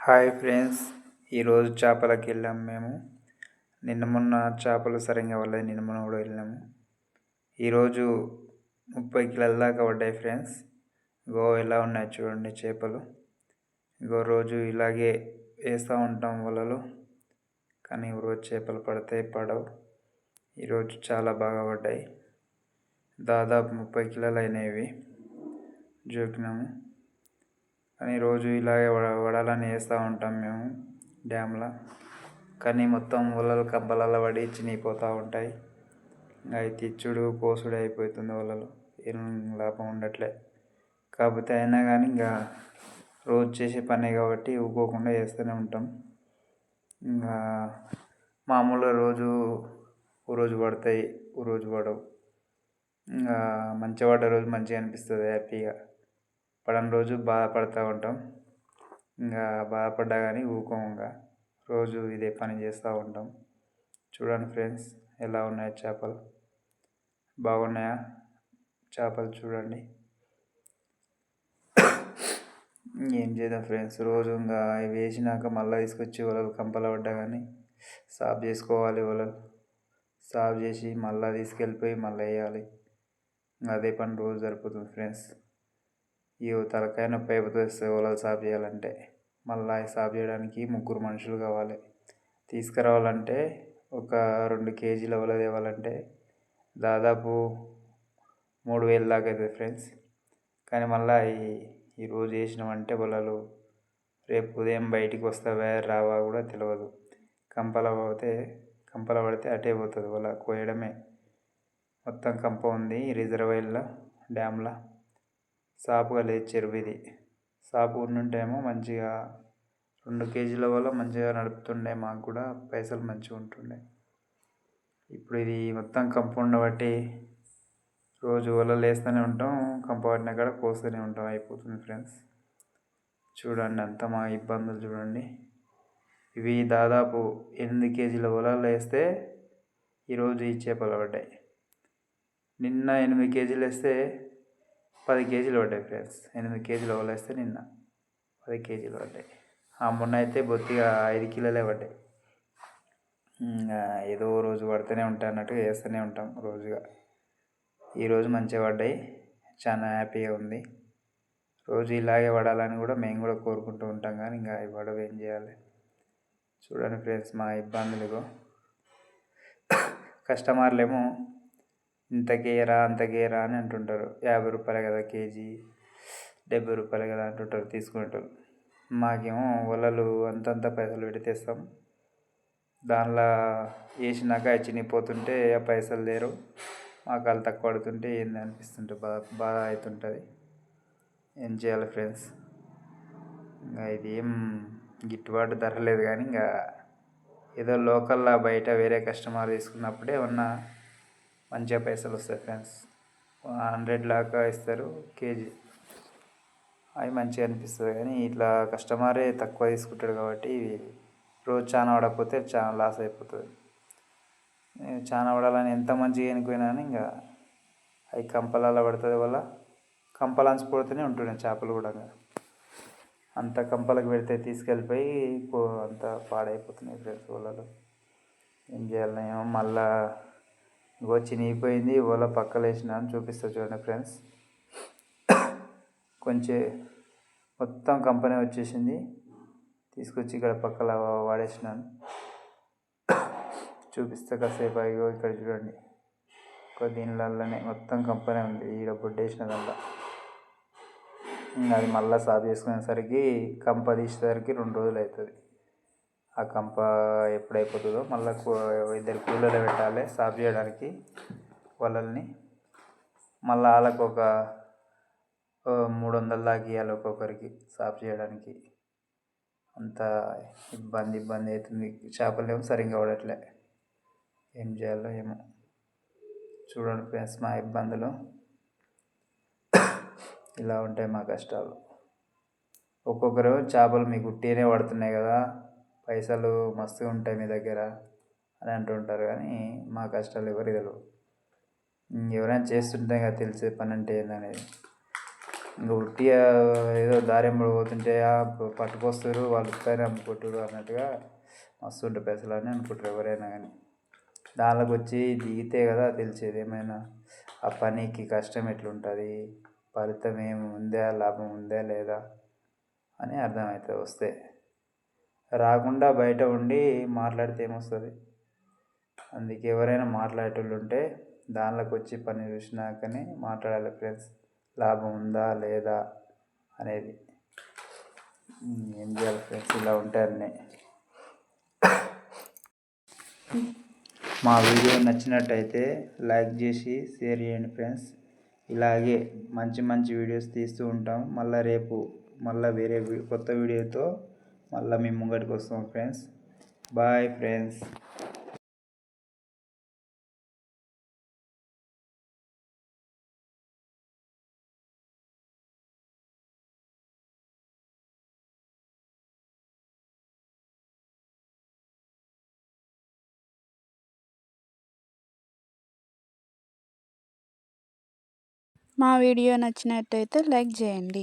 Hi friends, ఈరోజు చేపలకి వెళ్ళాము మేము. మొన్న చేపలు సరిగ్గా పడలేదు. మొన్న కూడా వెళ్ళాము. ఈరోజు 30 కిలోల దాకా పడ్డాయి ఫ్రెండ్స్. ఎలా ఉన్నాయి చూడండి చేపలు. రోజు ఇలాగే వేస్తూ ఉంటాం వలలు, కానీ రోజు చేపలు పడతాయి పడవు. ఈరోజు చాలా బాగా పడ్డాయి. దాదాపు 30 కిలోలు అయినాయి. జోకినాము, కానీ రోజు ఇలాగే వడాలని వేస్తూ ఉంటాం మేము డ్యామ్లో. కానీ మొత్తం వలలు కంపలలో పడి చినిగిపోతూ ఉంటాయి. అవి తెచ్చుడు కోసుడు అయిపోతుంది. వలలు ఏం లాభం ఉండట్లే. కాకపోతే అయినా కానీ రోజు చేసే పనే కాబట్టి ఊకోకుండా వేస్తూనే ఉంటాం. మామూలుగా ఓ రోజు పడతాయి, ఓ రోజు పడవు. మంచిగా పడ్డ రోజు మంచిగా అనిపిస్తుంది, హ్యాపీగా. పడని రోజు బాధపడుతూ ఉంటాం. బాధపడ్డా కానీ ఊకోము. రోజు ఇదే పని చేస్తూ ఉంటాం. చూడండి ఫ్రెండ్స్, ఎలా ఉన్నాయి చేపలు. బాగున్నాయా చేపలు? చూడండి. ఏం చేద్దాం ఫ్రెండ్స్, రోజు వేసినాక మళ్ళీ తీసుకొచ్చి వలలు కంపల పడ్డా కానీ సాఫ్ చేసుకోవాలి. వలలు సాఫ్ చేసి మళ్ళీ తీసుకెళ్ళిపోయి మళ్ళీ వేయాలి. అదే పని రోజు సరిపోతుంది ఫ్రెండ్స్. తలకాయ నొప్పి అయిపోతుంది వలలు సాఫ్ చేయాలంటే. మళ్ళీ సాఫ్ చేయడానికి 3 మనుషులు కావాలి. తీసుకురావాలంటే ఒక 2 కేజీల వల తేవాలంటే దాదాపు 3000 దాకా అవుతుంది ఫ్రెండ్స్. కానీ మళ్ళీ ఈరోజు వేసినామంటే వలలు రేపు ఉదయం బయటికి వస్తావా రావా కూడా తెలియదు. కంపల పడితే అటే పోతుంది వల. కోయడమే. మొత్తం కంప ఉంది రిజర్వాయర్లో, డ్యామ్లో. సాపుగా లేదు చెరువు ఇది. సాపు ఉండుంటేమో మంచిగా 2 కేజీల వల్ల మంచిగా నడుపుతుండే, మాకు కూడా పైసలు మంచిగా ఉంటుండే. ఇప్పుడు ఇది మొత్తం కంప ఉండబట్టి రోజు వలలు వేస్తూనే ఉంటాం, కంప పట్టిన కాడ కోస్తూనే ఉంటాం. అయిపోతుంది ఫ్రెండ్స్. చూడండి అంత మా ఇబ్బందులు చూడండి. ఇవి దాదాపు 8 కేజీల వలలు వేస్తే ఈరోజు ఈ చేపలు పడ్డాయి. నిన్న 8 కేజీలు వేస్తే 10 కేజీలు పడ్డాయి ఫ్రెండ్స్. 8 కేజీల వల వేస్తే నిన్న 10 కేజీలు పడ్డాయి. మొన్న అయితే బొత్తిగా 5 కిలోలే పడ్డాయి. ఏదో రోజు పడుతూనే ఉంటాయి అన్నట్టుగా వేస్తూనే ఉంటాం రోజుగా. ఈరోజు మంచిగా పడ్డాయి, చాలా హ్యాపీగా ఉంది. రోజు ఇలాగే పడాలని కూడా మేము కూడా కోరుకుంటూ ఉంటాం, కానీ అవి పడవు. ఏం చేయాలి చూడండి ఫ్రెండ్స్ మా ఇబ్బందులు. కస్టమర్లేమో ఇంతకేరా అంతకేరా అని అంటుంటారు. 50 రూపాయలు కదా కేజీ, 70 రూపాయలు కదా అంటుంటారు తీసుకుంటారు. మాకేమో వలలు అంతంత పైసలు పెట్టి తెస్తాం. దానిలో వేసినాక చినిగిపోతుంటే ఆ పైసలు లేరు. మాకు వాళ్ళు తక్కువ పడుతుంటే ఏంది అనిపిస్తుంటే బాధ అవుతుంటుంది. ఏం చేయాలి ఫ్రెండ్స్. ఇది ఏం గిట్టుబాటు ధర లేదు. కానీ ఏదో లోకల్లో బయట వేరే కస్టమర్ తీసుకున్నప్పుడే మంచిగా పైసలు వస్తాయి ఫ్రెండ్స్. 100 దాకా ఇస్తారు కేజీ. అవి మంచిగా అనిపిస్తుంది. కానీ ఇట్లా కస్టమరే తక్కువ తీసుకుంటాడు కాబట్టి రోజు చాలా పడకపోతే చాలా లాస్ అయిపోతుంది. చాలా పడాలని ఎంత మంచిగా ఎనుకుపోయినా కానీ అవి కంపలలో పడుతుంది వల్ల. కంపలంచి పడుతూనే ఉంటున్నాయి చేపలు కూడా. అంత కంపలకు పెడితే తీసుకెళ్ళిపోయి అంత పాడైపోతున్నాయి ఫ్రెండ్స్ వలలు. ఏం చేయాలి ఏమో. మళ్ళా చినిగిపోయింది వల పక్కలు వేసిన అని చూపిస్తా చూడండి ఫ్రెండ్స్. కొంచెం మొత్తం కంపెనీ వచ్చేసింది. తీసుకొచ్చి ఇక్కడ పక్కల వాడేసినాను. చూపిస్తా కాసేపు. అయ్యో ఇక్కడ చూడండి, దీనిలలోనే మొత్తం కంపెనీ ఉంది. ఈడ బొడ్డేసిన దాంట్లో అది మళ్ళీ సాఫ్ చేసుకునేసరికి కంప తీసేసరికి 2 రోజులు అవుతుంది. ఆ కంప ఎప్పుడైపోతుందో మళ్ళీ 2 కూలీలు పెట్టాలి సాఫ్ చేయడానికి వలల్ని. మళ్ళీ వాళ్ళకు ఒక 300 దాకా ఇవ్వాలి ఒక్కొక్కరికి సాఫ్ చేయడానికి. అంత ఇబ్బంది అవుతుంది. చేపలు ఏమో సరిగ్గా పడట్లే. ఏం చేయాలో ఏమో. చూడండి ఫ్రెండ్స్ మా ఇబ్బందులు. ఇలా ఉంటాయి మా కష్టాలు. ఒక్కొక్కరు చేపలు మీకు ఉట్టిగానే పడుతున్నాయి కదా, పైసలు మస్తుగా ఉంటాయి మీ దగ్గర అని అంటుంటారు. కానీ మా కష్టాలు ఎవరికి తెలియదు. ఎవరైనా చేస్తుంటే కదా తెలిసే పని అంటే ఏందనేది. ఇంకా ఉట్టిగా ఏదో దారెంబడి పోతుంటే పట్టుకొస్తారు వాళ్ళు ఉత్తగానే అమ్ముకుంటారు అన్నట్టుగా మస్తు ఉంటాయి పైసలు అని అనుకుంటారు ఎవరైనా కానీ. దానిలోకి వచ్చి దిగితే కదా తెలిసేది ఏమైనా ఆ పనికి కష్టం ఎట్లుంటుంది, ఫలితం ఏమి ఉందా, లాభం ఉందా లేదా అని అర్థమవుతుంది వస్తే. రాకుండా బయట ఉండి మాట్లాడితే ఏమొస్తుంది. అందుకే ఎవరైనా మాట్లాడేటోళ్ళు ఉంటే దానిలోకి వచ్చి పని చూసినాకనే మాట్లాడాలి ఫ్రెండ్స్, లాభం ఉందా లేదా అనేది. ఏం చేయాలి ఫ్రెండ్స్, ఇలా ఉంటాయి అన్నీ. మా వీడియో నచ్చినట్టయితే లైక్ చేసి షేర్ చేయండి ఫ్రెండ్స్. ఇలాగే మంచి మంచి వీడియోస్ తీస్తూ ఉంటాం. మళ్ళీ రేపు వేరే కొత్త వీడియోతో మళ్ళీ మీ ముంగటికి వస్తాం ఫ్రెండ్స్. Bye friends. మా వీడియో నచ్చినట్టయితే లైక్ చేయండి.